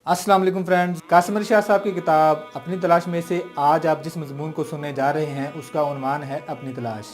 अस्सलाम वालेकुम फ्रेंड्स, कासिम अली शाह साहब की किताब अपनी तलाश में से आज आप जिस मजमून को सुनने जा रहे हैं उसका उन्वान है अपनी तलाश।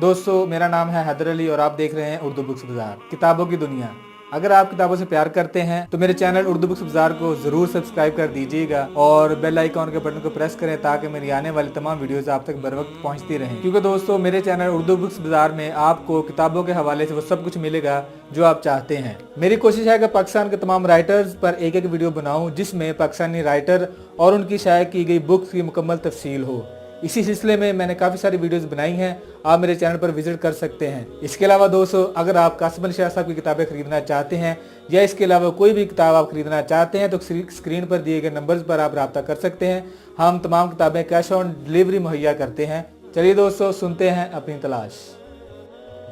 दोस्तों, मेरा नाम है हैदर अली और आप देख रहे हैं उर्दू बुक्स बाजार, किताबों की दुनिया। अगर आप किताबों से प्यार करते हैं तो मेरे चैनल उर्दू बुक्स बाजार को जरूर सब्सक्राइब कर दीजिएगा और बेल आइकॉन के बटन को प्रेस करें ताकि मेरी आने वाली तमाम वीडियोस आप तक बर वक्त पहुंचती रहें। क्योंकि दोस्तों, मेरे चैनल उर्दू बुक्स बाजार में आपको किताबों के हवाले से वो सब कुछ मिलेगा जो आप चाहते हैं। मेरी कोशिश है कि पाकिस्तान के तमाम राइटर्स पर एक एक वीडियो बनाऊं जिसमें पाकिस्तानी राइटर और उनकी शाया की गई बुक्स की मुकम्मल तफसील हो। इसी सिलसिले में मैंने काफ़ी सारी वीडियोस बनाई हैं, आप मेरे चैनल पर विजिट कर सकते हैं। इसके अलावा दोस्तों, अगर आप कासिम अली शाह साहब की किताबें खरीदना चाहते हैं या इसके अलावा कोई भी किताब आप खरीदना चाहते हैं तो स्क्रीन पर दिए गए नंबर्स पर आप रब्ता कर सकते हैं। हम तमाम किताबें कैश ऑन डिलीवरी मुहैया करते हैं। चलिए दोस्तों, सुनते हैं अपनी तलाश।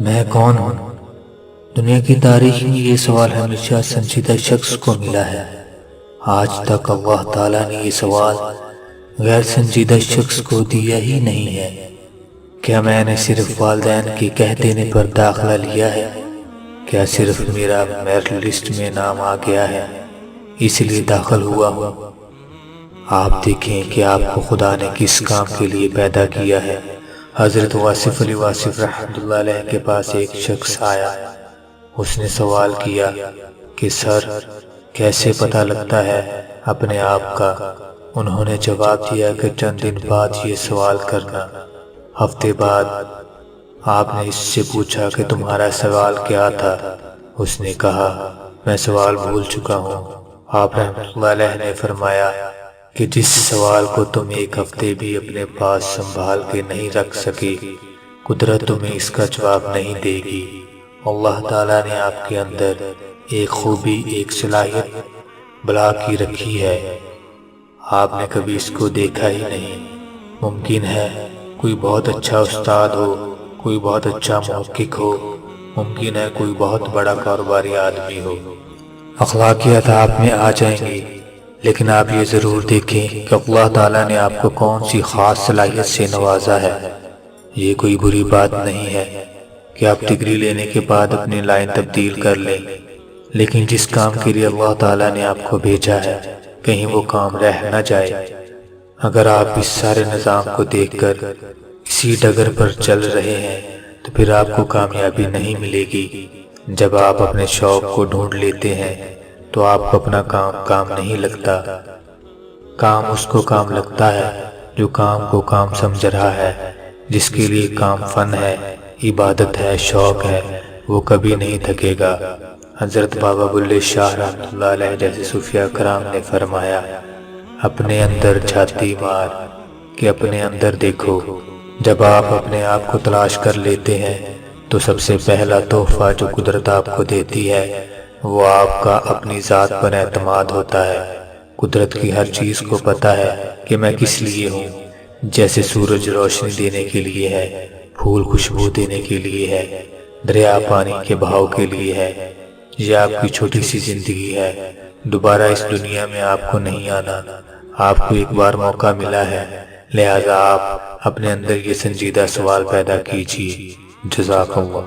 मैं कौन हूँ? दुनिया की तारीख में ये सवाल हमेशा संजीदा शख्स को मिला है। आज तक अल्लाह ताला ने ये सवाल गैर संजीदा शख्स को दिया ही नहीं है। क्या मैंने सिर्फ वालिदैन के कह देने पर दाखिला लिया है? क्या सिर्फ मेरा मेरिट लिस्ट में नाम आ गया है इसलिए दाखिल हुआ हूँ? आप देखें कि आपको खुदा ने किस काम के लिए पैदा किया है। हजरत वासिफ अली वासिफ रहमतुल्लाह अलैह के पास एक शख्स आया। उसने सवाल किया कि सर, कैसे पता लगता है अपने आप का? उन्होंने जवाब दिया कि चंद दिन बाद ये सवाल करना। हफ्ते बाद आपने इससे पूछा कि तुम्हारा सवाल क्या था? उसने कहा, मैं सवाल भूल चुका हूँ। आप रहमतुल्लाह अलैह ने फरमाया कि जिस सवाल को तुम एक हफ्ते भी अपने पास संभाल के नहीं रख सके, कुदरत तुम्हें इसका जवाब नहीं देगी। अल्लाह ताला ने आपके अंदर एक खूबी, एक सलाहियत बला की रखी है, आपने कभी इसको देखा ही नहीं। मुमकिन है कोई बहुत अच्छा उस्ताद हो, कोई बहुत अच्छा मुहक्किक हो, मुमकिन है कोई बहुत बड़ा कारोबारी आदमी हो। अखलाकियात आप में आ जाएंगी, लेकिन आप ये ज़रूर देखें कि अल्लाह ताला ने आपको कौन सी ख़ास सलाहियत से नवाजा है। ये कोई बुरी बात नहीं है कि आप डिग्री लेने के बाद अपनी लाइन तब्दील कर लें, लेकिन जिस काम के लिए अल्लाह ताला ने आपको भेजा है कहीं वो काम रह न जाए। अगर आप इस सारे निज़ाम को देखकर इसी डगर पर चल रहे हैं तो फिर आपको कामयाबी नहीं मिलेगी। जब आप अपने शौक को ढूंढ लेते हैं तो आपको अपना काम नहीं लगता। काम उसको काम लगता है जो काम को काम समझ रहा है। जिसके लिए काम फन है, इबादत है, शौक है, वो कभी नहीं थकेगा। हजरत बाबा बुल्ले शाह रहमतुल्लाह अलैह जैसे सूफिया कराम ने फरमाया, अपने अंदर झाती मार कि अपने अंदर देखो। जब आप अपने आप को तलाश कर लेते हैं तो सबसे पहला तोहफा जो कुदरत आपको देती है वो आपका अपनी ज़ात पर एतमाद होता है। कुदरत की हर चीज़ को पता है कि मैं किस लिए हूँ। जैसे सूरज रोशनी देने के लिए है, फूल खुशबू देने के लिए है, दरिया पानी के बहाव के लिए है। यह आपकी छोटी सी जिंदगी है। दोबारा इस दुनिया में आपको नहीं आना। आपको एक बार मौका मिला है, लिहाजा आप अपने अंदर ये संजीदा सवाल पैदा कीजिए। जज़ाकल्लाह।